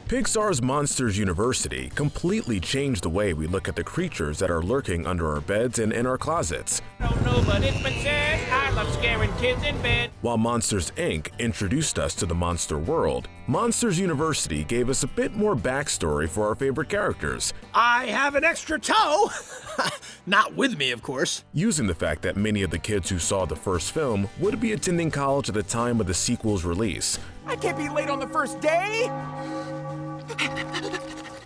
Pixar's Monsters University completely changed the way we look at the creatures that are lurking under our beds and in our closets. Don't know, but it's been said, I love scaring kids in bed. While Monsters, Inc. introduced us to the monster world, Monsters University gave us a bit more backstory for our favorite characters. I have an extra toe! Not with me, of course. Using the fact that many of the kids who saw the first film would be attending college at the time of the sequel's release. I can't be late on the first day!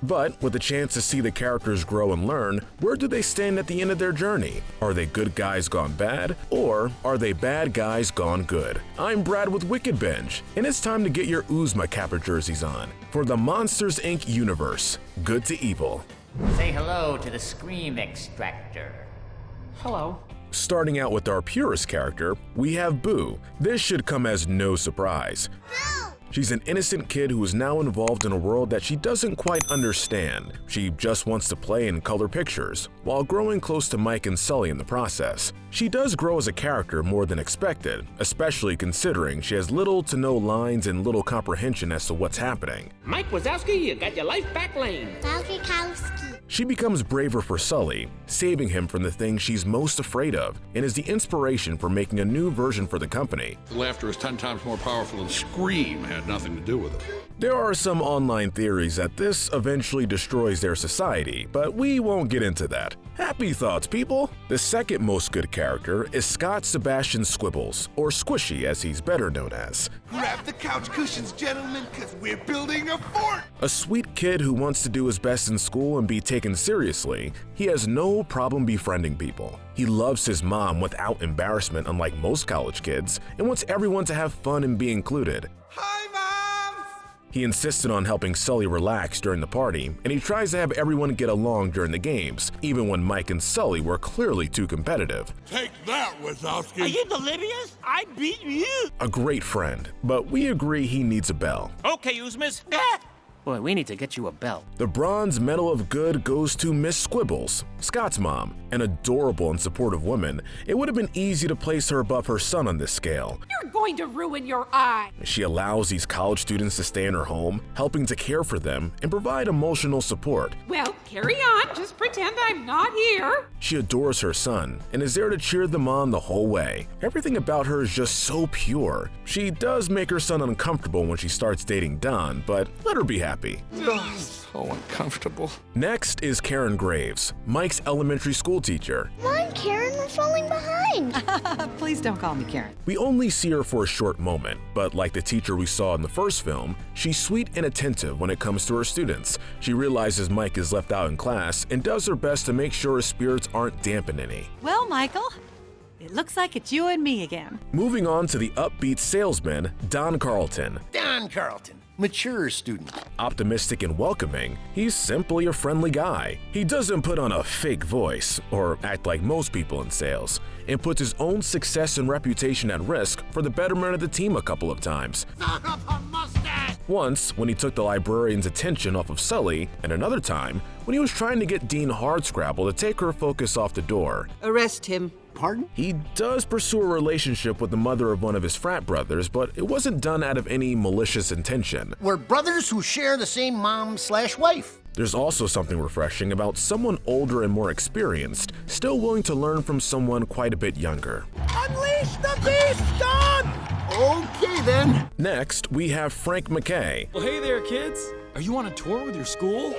But with a chance to see the characters grow and learn, where do they stand at the end of their journey? Are they good guys gone bad, or are they bad guys gone good? I'm Brad with Wicked Binge, and it's time to get your Uzma Kappa jerseys on for the Monsters, Inc. universe, Good to Evil. Say hello to the Scream Extractor. Hello. Starting out with our purest character, we have Boo. This should come as no surprise. She's an innocent kid who is now involved in a world that she doesn't quite understand. She just wants to play and color pictures, while growing close to Mike and Sully in the process. She does grow as a character more than expected, especially considering she has little to no lines and little comprehension as to what's happening. Mike Wazowski, you got your life back lane. She becomes braver for Sully, saving him from the thing she's most afraid of, and is the inspiration for making a new version for the company. Laughter is 10 times more powerful than scream had nothing to do with it. There are some online theories that this eventually destroys their society, but we won't get into that. Happy thoughts, people! The second most good character is Scott Sebastian Squibbles, or Squishy as he's better known as. Grab the couch cushions, gentlemen, because we're building a fort! A sweet kid who wants to do his best in school and be taken seriously, he has no problem befriending people. He loves his mom without embarrassment, unlike most college kids, and wants everyone to have fun and be included. Hi, Mom! He insisted on helping Sully relax during the party, and he tries to have everyone get along during the games, even when Mike and Sully were clearly too competitive. Take that, Wazowski! Are you delirious? I beat you! A great friend, but we agree he needs a bell. Okay, Uzmas. Boy, we need to get you a belt. The Bronze Medal of Good goes to Miss Squibbles, Scott's mom. An adorable and supportive woman, it would have been easy to place her above her son on this scale. You're going to ruin your eye. She allows these college students to stay in her home, helping to care for them and provide emotional support. Well, carry on. Just pretend I'm not here. She adores her son and is there to cheer them on the whole way. Everything about her is just so pure. She does make her son uncomfortable when she starts dating Don, but let her be happy. So uncomfortable. Next is Karen Graves, Mike's elementary school teacher. Come on, Karen, we're falling behind. Please don't call me Karen. We only see her for a short moment, but like the teacher we saw in the first film, she's sweet and attentive when it comes to her students. She realizes Mike is left out in class and does her best to make sure his spirits aren't dampened any. Well, Michael, it looks like it's you and me again. Moving on to the upbeat salesman, Don Carlton. Don Carlton, mature student. Optimistic and welcoming, he's simply a friendly guy. He doesn't put on a fake voice or act like most people in sales, and puts his own success and reputation at risk for the betterment of the team a couple of times. Once, when he took the librarian's attention off of Sully, and another time, when he was trying to get Dean Hardscrabble to take her focus off the door. Arrest him. Pardon? He does pursue a relationship with the mother of one of his frat brothers, but it wasn't done out of any malicious intention. We're brothers who share the same mom/wife. There's also something refreshing about someone older and more experienced, still willing to learn from someone quite a bit younger. Unleash the beast, Don! Okay, then. Next, we have Frank Mckay. Well, hey there, kids. Are you on a tour with your school?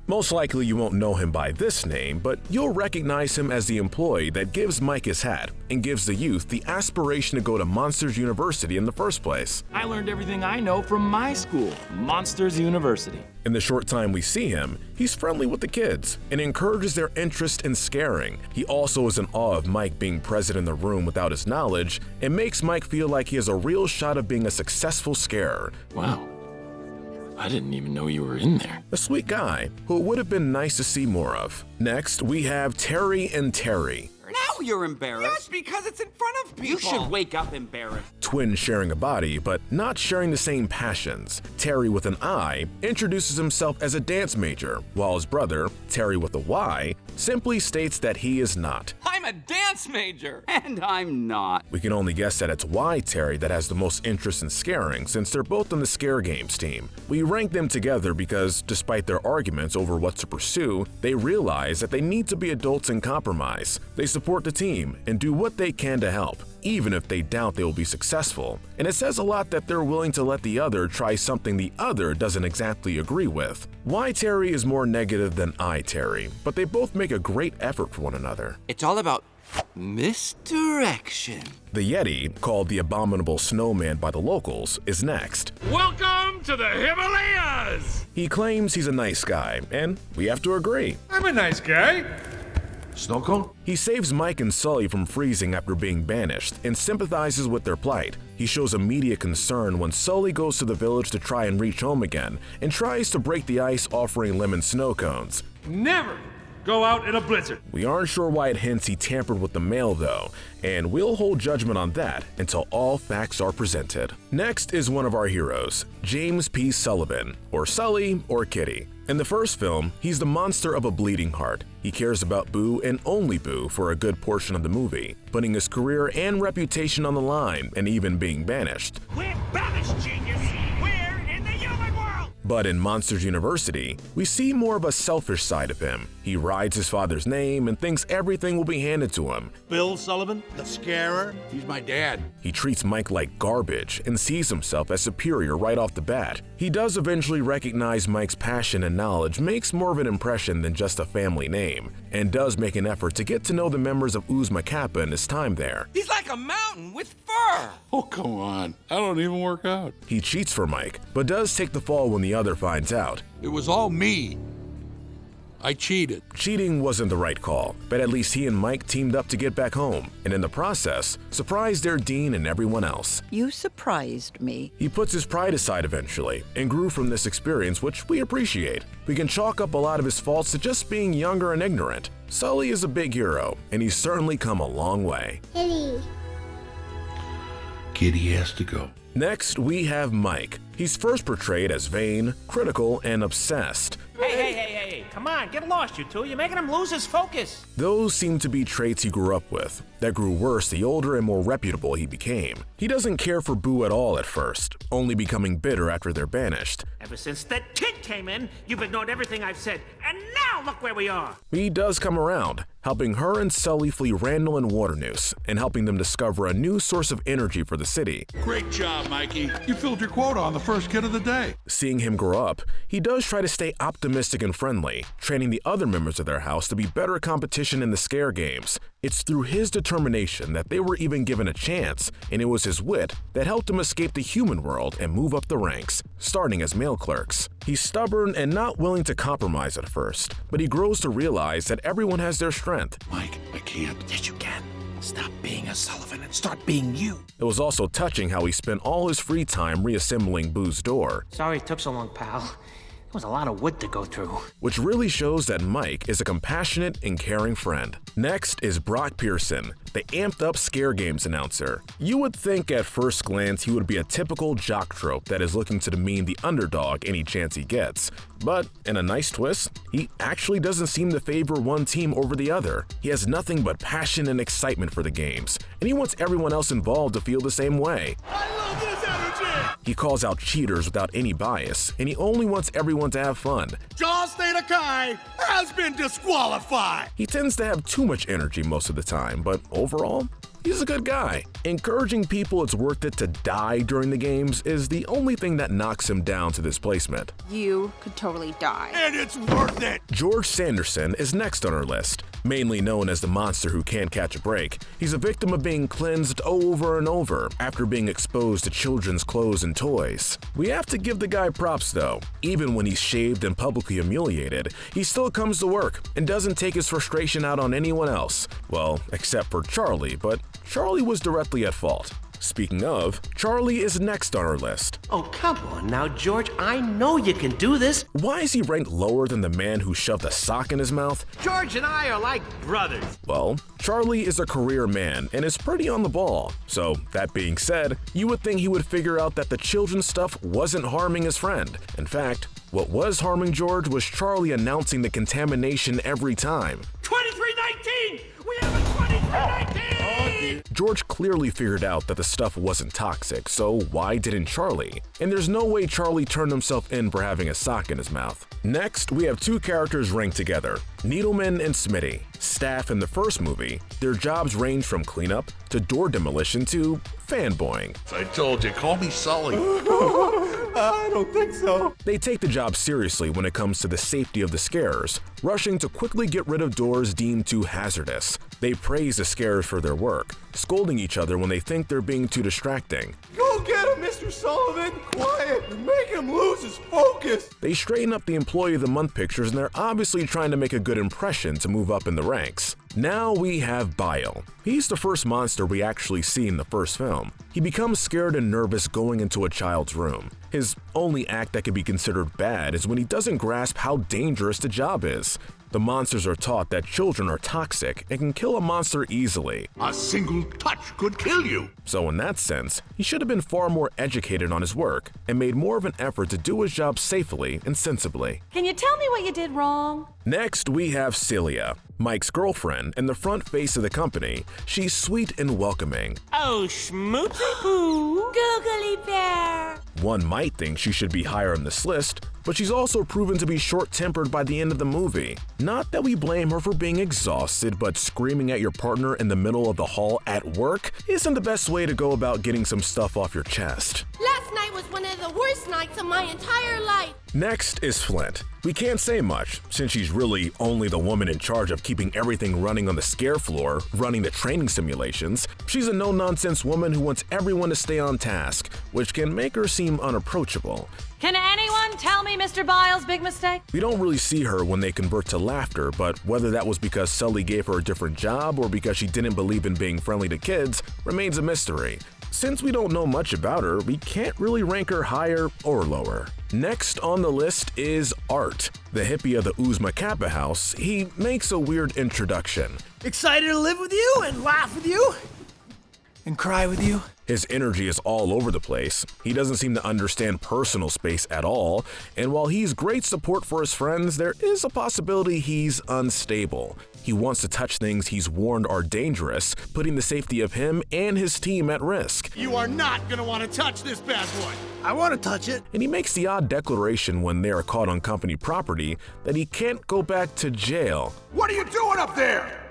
Most likely you won't know him by this name, but you'll recognize him as the employee that gives Mike his hat and gives the youth the aspiration to go to Monsters University in the first place. I learned everything I know from my school, Monsters University. In the short time we see him, he's friendly with the kids and encourages their interest in scaring. He also is in awe of Mike being present in the room without his knowledge and makes Mike feel like he has a real shot of being a successful scarer. Wow. I didn't even know you were in there. A sweet guy who it would have been nice to see more of. Next, we have Terry and Terry. Now you're embarrassed. Yes, because it's in front of people. You should wake up embarrassed. Twins sharing a body, but not sharing the same passions. Terry with an I introduces himself as a dance major, while his brother, Terry with a Y, simply states that he is not. I'm a dance major, and I'm not. We can only guess that it's Y Terry that has the most interest in scaring, since they're both on the Scare Games team. We rank them together because, despite their arguments over what to pursue, they realize that they need to be adults and compromise. They support the team and do what they can to help, even if they doubt they will be successful. And it says a lot that they're willing to let the other try something the other doesn't exactly agree with. Y Terry is more negative than I Terry, but they both make a great effort for one another. It's all about misdirection. The Yeti, called the Abominable Snowman by the locals, is next. Welcome to the Himalayas! He claims he's a nice guy, and we have to agree. I'm a nice guy. Snow cone? He saves Mike and Sully from freezing after being banished and sympathizes with their plight. He shows immediate concern when Sully goes to the village to try and reach home again and tries to break the ice offering lemon snow cones. Never go out in a blizzard. We aren't sure why it hints he tampered with the mail though, and we'll hold judgment on that until all facts are presented. Next is one of our heroes, James P. Sullivan, or Sully or Kitty. In the first film, he's the monster of a bleeding heart. He cares about Boo and only Boo for a good portion of the movie, putting his career and reputation on the line and even being banished. We're banished, genius. We're in the human world. But in Monsters University, we see more of a selfish side of him. He rides his father's name and thinks everything will be handed to him. Bill Sullivan, the scarer. He's my dad. He treats Mike like garbage and sees himself as superior right off the bat. He does eventually recognize Mike's passion and knowledge makes more of an impression than just a family name, and does make an effort to get to know the members of Uzma Kappa in his time there. He's like a mountain with fur. Oh, come on. I don't even work out. He cheats for Mike, but does take the fall when the other finds out. It was all me. I cheated. Cheating wasn't the right call, but at least he and Mike teamed up to get back home, and in the process, surprised their dean and everyone else. You surprised me. He puts his pride aside eventually, and grew from this experience, which we appreciate. We can chalk up a lot of his faults to just being younger and ignorant. Sully is a big hero, and he's certainly come a long way. Kitty. Kitty has to go. Next, we have Mike. He's first portrayed as vain, critical, and obsessed. Hey, come on, get lost, you two. You're making him lose his focus. Those seem to be traits he grew up with, that grew worse the older and more reputable he became. He doesn't care for Boo at all at first, only becoming bitter after they're banished. Ever since that kid came in, you've ignored everything I've said, and now look where we are. He does come around, helping her and Sully flee Randall and Waternoose, and helping them discover a new source of energy for the city. Great job, Mikey. You filled your quota on the first kid of the day. Seeing him grow up, he does try to stay optimistic and friendly, training the other members of their house to be better competition in the Scare Games. It's through his determination that they were even given a chance, and it was his wit that helped him escape the human world and move up the ranks, starting as mail clerks. He's stubborn and not willing to compromise at first, but he grows to realize that everyone has their strength. Mike, I can't. Yes, you can. Stop being a Sullivan and start being you. It was also touching how he spent all his free time reassembling Boo's door. Sorry it took so long, pal. It was a lot of wood to go through. Which really shows that Mike is a compassionate and caring friend. Next is Brock Pearson, the amped-up Scare Games announcer. You would think at first glance he would be a typical jock trope that is looking to demean the underdog any chance he gets. But in a nice twist, he actually doesn't seem to favor one team over the other. He has nothing but passion and excitement for the games, and he wants everyone else involved to feel the same way. I love this energy! He calls out cheaters without any bias, and he only wants everyone to have fun. John Mckay has been disqualified! He tends to have too much energy most of the time, but overall, he's a good guy. Encouraging people it's worth it to die during the games is the only thing that knocks him down to this placement. You could totally die. And it's worth it! George Sanderson is next on our list. Mainly known as the monster who can't catch a break, he's a victim of being cleansed over and over after being exposed to children's clothes and toys. We have to give the guy props though. Even when he's shaved and publicly humiliated, he still comes to work and doesn't take his frustration out on anyone else. Well, except for Charlie, but Charlie was directly at fault. Speaking of, Charlie is next on our list. Oh, come on now, George. I know you can do this. Why is he ranked lower than the man who shoved a sock in his mouth? George and I are like brothers. Well, Charlie is a career man and is pretty on the ball. So, that being said, you would think he would figure out that the children's stuff wasn't harming his friend. In fact, what was harming George was Charlie announcing the contamination every time. 2319! We have a 23! George clearly figured out that the stuff wasn't toxic, so why didn't Charlie? And there's no way Charlie turned himself in for having a sock in his mouth. Next, we have two characters ranked together, Needleman and Smitty. Staff in the first movie, their jobs range from cleanup to door demolition to fanboying. I told you, call me Sully. I don't think so. They take the job seriously when it comes to the safety of the scarers, rushing to quickly get rid of doors deemed too hazardous. They praise the scarers for their work, scolding each other when they think they're being too distracting. Go get him, Mr. Sullivan! Quiet! You're making him lose his focus! They straighten up the Employee of the Month pictures, and they're obviously trying to make a good impression to move up in the ranks. Now we have Bile. He's the first monster we actually see in the first film. He becomes scared and nervous going into a child's room. His only act that can be considered bad is when he doesn't grasp how dangerous the job is. The monsters are taught that children are toxic and can kill a monster easily. A single touch could kill you. So in that sense, he should have been far more educated on his work and made more of an effort to do his job safely and sensibly. Can you tell me what you did wrong? Next, we have Cilia, Mike's girlfriend and the front face of the company. She's sweet and welcoming. Oh, schmoozy poo. Googly bear. One might think she should be higher on this list, but she's also proven to be short-tempered by the end of the movie. Not that we blame her for being exhausted, but screaming at your partner in the middle of the hall at work isn't the best way to go about getting some stuff off your chest. Last night was one of the worst nights of my entire life. Next is Flint. We can't say much, since she's really only the woman in charge of keeping everything running on the scare floor, running the training simulations. She's a no-nonsense woman who wants everyone to stay on task, which can make her seem unapproachable. Can anyone tell me Mr. Bile's big mistake? We don't really see her when they convert to laughter, but whether that was because Sully gave her a different job or because she didn't believe in being friendly to kids remains a mystery. Since we don't know much about her, we can't really rank her higher or lower. Next on the list is Art, the hippie of the Uzma Kappa house. He makes a weird introduction. Excited to live with you and laugh with you and cry with you. His energy is all over the place. He doesn't seem to understand personal space at all, and while he's great support for his friends, there is a possibility he's unstable. He wants to touch things he's warned are dangerous, putting the safety of him and his team at risk. You are not gonna want to touch this bad boy. I want to touch it. And he makes the odd declaration when they are caught on company property that he can't go back to jail. What are you doing up there?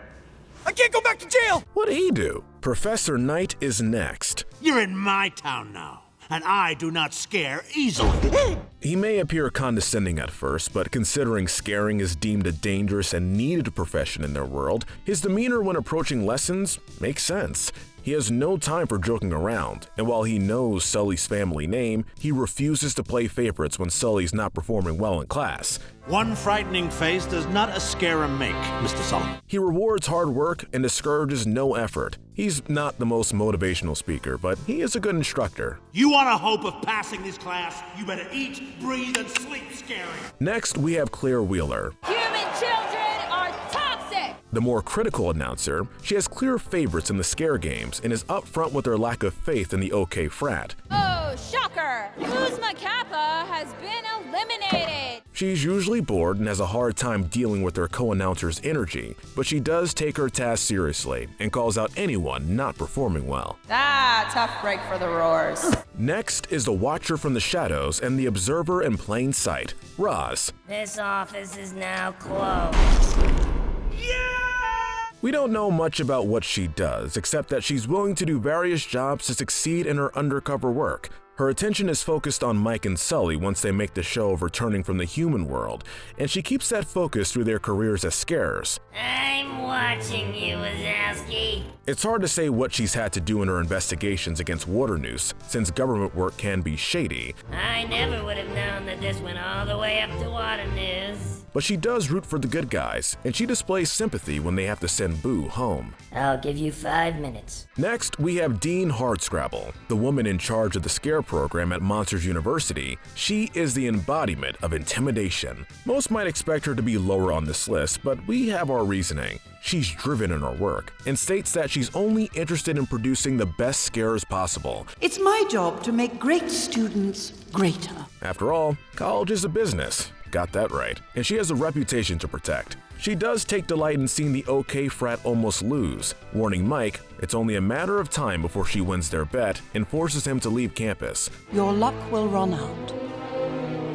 I can't go back to jail. What'd he do? Professor Knight is next. You're in my town now, and I do not scare easily. He may appear condescending at first, but considering scaring is deemed a dangerous and needed profession in their world, his demeanor when approaching lessons makes sense. He has no time for joking around, and while he knows Sully's family name, he refuses to play favorites when Sully's not performing well in class. One frightening face does not a scarer make, Mr. Sullivan. He rewards hard work and discourages no effort. He's not the most motivational speaker, but he is a good instructor. You want a hope of passing this class, you better eat, breathe, and sleep scary. Next, we have Claire Wheeler. Human children are toxic. The more critical announcer, she has clear favorites in the scare games and is upfront with her lack of faith in the OK Frat. Oh, shocker! Uzma Kappa has been eliminated. She's usually bored and has a hard time dealing with her co-announcer's energy, but she does take her task seriously and calls out anyone not performing well. Ah, tough break for the roars. Next is the Watcher from the Shadows and the Observer in Plain Sight, Roz. This office is now closed. We don't know much about what she does, except that she's willing to do various jobs to succeed in her undercover work. Her attention is focused on Mike and Sully once they make the show of returning from the human world, and she keeps that focus through their careers as scarers. I'm watching you, Wazowski. It's hard to say what she's had to do in her investigations against Waternoose, since government work can be shady. I never would have known that this went all the way up to Waternoose. But she does root for the good guys, and she displays sympathy when they have to send Boo home. I'll give you 5 minutes. Next, we have Dean Hardscrabble, the woman in charge of the scare program at Monsters University. She is the embodiment of intimidation. Most might expect her to be lower on this list, but we have our reasoning. She's driven in her work and states that she's only interested in producing the best scares possible. It's my job to make great students greater. After all, College is a business. Got that right. And she has a reputation to protect. She does take delight in seeing the OK frat almost lose, warning Mike it's only a matter of time before she wins their bet and forces him to leave campus. Your luck will run out.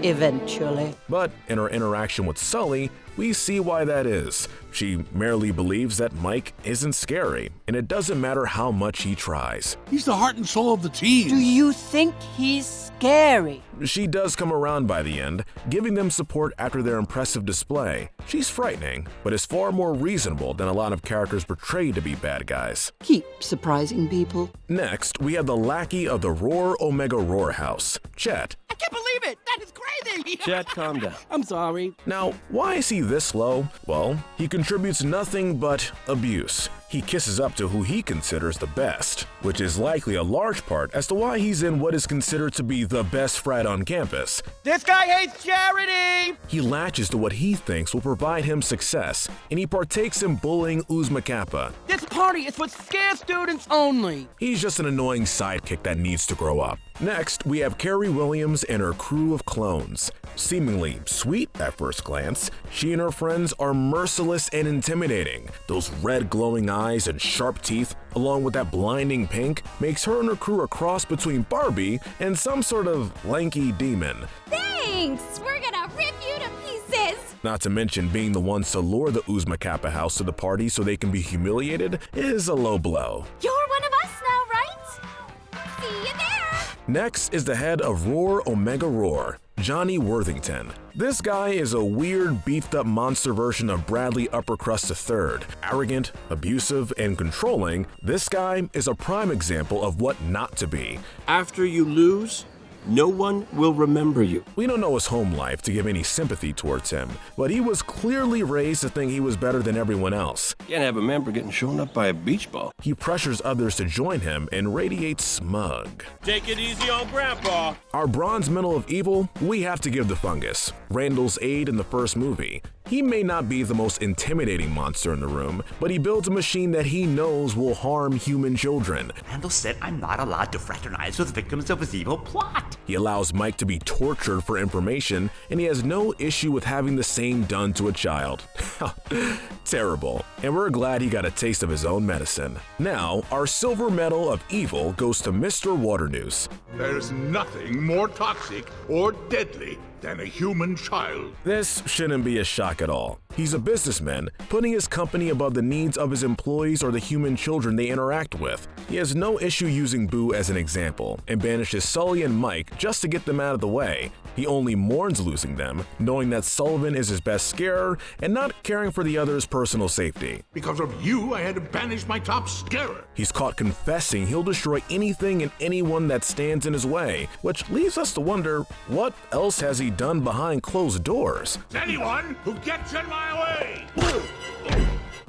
Eventually. But in her interaction with Sully, we see why that is. She merely believes that Mike isn't scary, and it doesn't matter how much he tries. He's the heart and soul of the team. Do you think he's scary? She does come around by the end, giving them support after their impressive display. She's frightening, but is far more reasonable than a lot of characters portrayed to be bad guys. Keep surprising people. Next, we have the lackey of the Roar Omega Roar House, Chet. I can't believe it! That is crazy! Chet, calm down. I'm sorry. Now, why is he this low? Well, he contributes nothing but abuse. He kisses up to who he considers the best, which is likely a large part as to why he's in what is considered to be the best frat on campus. This guy hates charity! He latches to what he thinks will provide him success, and he partakes in bullying Uzma Kappa. This party is for scared students only. He's just an annoying sidekick that needs to grow up. Next, we have Carrie Williams and her crew of clones. Seemingly sweet at first glance, she and her friends are merciless and intimidating. Those red glowing eyes and sharp teeth, along with that blinding pink, makes her and her crew a cross between Barbie and some sort of lanky demon. Thanks! We're gonna rip you to pieces! Not to mention being the ones to lure the Uzma Kappa house to the party so they can be humiliated is a low blow. You're one of us now, right? See you there! Next is the head of Roar Omega Roar, Johnny Worthington. This guy is a weird, beefed-up monster version of Bradley Uppercrust III. Arrogant, abusive, and controlling, this guy is a prime example of what not to be. After you lose, no one will remember you. We don't know his home life to give any sympathy towards him, but he was clearly raised to think he was better than everyone else. Can't have a member getting shown up by a beach ball. He pressures others to join him and radiates smug. Take it easy on Grandpa. Our bronze medal of evil, we have to give the Fungus, Randall's aide in the first movie. He may not be the most intimidating monster in the room, but he builds a machine that he knows will harm human children. Randall said I'm not allowed to fraternize with victims of his evil plot. He allows Mike to be tortured for information, and he has no issue with having the same done to a child. Terrible. And we're glad he got a taste of his own medicine. Now, our silver medal of evil goes to Mr. Waternoose. There's nothing more toxic or deadly than a human child. This shouldn't be a shock at all. He's a businessman, putting his company above the needs of his employees or the human children they interact with. He has no issue using Boo as an example, and banishes Sully and Mike just to get them out of the way. He only mourns losing them, knowing that Sullivan is his best scarer and not caring for the other's personal safety. Because of you, I had to banish my top scarer. He's caught confessing he'll destroy anything and anyone that stands in his way, which leaves us to wonder, what else has he done behind closed doors? Anyone who gets in my way!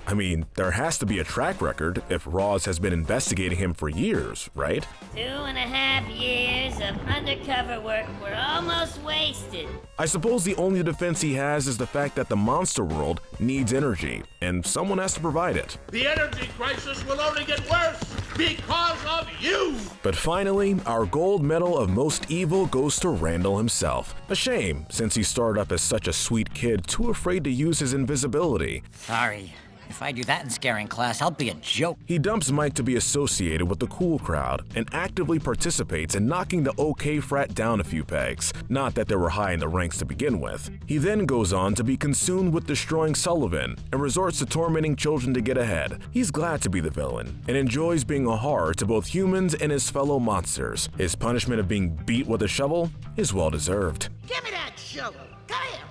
I mean, there has to be a track record if Roz has been investigating him for years, right? 2.5 years of undercover work were almost wasted. I suppose the only defense he has is the fact that the monster world needs energy, and someone has to provide it. The energy crisis will only get worse because of you! But finally, our gold medal of most evil goes to Randall himself. A shame, since he started up as such a sweet kid too afraid to use his invisibility. Sorry. If I do that in scaring class, I'll be a joke. He dumps Mike to be associated with the cool crowd and actively participates in knocking the OK frat down a few pegs. Not that they were high in the ranks to begin with. He then goes on to be consumed with destroying Sullivan and resorts to tormenting children to get ahead. He's glad to be the villain and enjoys being a horror to both humans and his fellow monsters. His punishment of being beat with a shovel is well deserved. Give me that shovel. Come here.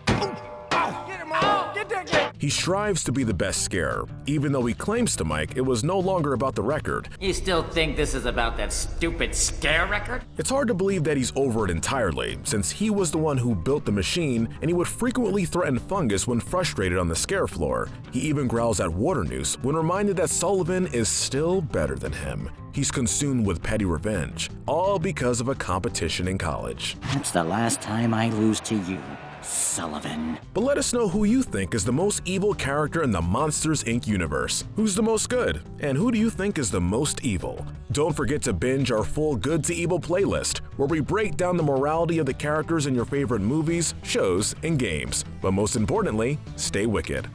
Get him on! Get that guy! He strives to be the best scarer, even though he claims to Mike it was no longer about the record. You still think this is about that stupid scare record? It's hard to believe that he's over it entirely, since he was the one who built the machine, and he would frequently threaten Fungus when frustrated on the scare floor. He even growls at Waternoose when reminded that Sullivan is still better than him. He's consumed with petty revenge, all because of a competition in college. That's the last time I lose to you. Sullivan. But let us know who you think is the most evil character in the Monsters, Inc. universe. Who's the most good? And who do you think is the most evil? Don't forget to binge our full Good to Evil playlist, where we break down the morality of the characters in your favorite movies, shows, and games. But most importantly, stay wicked.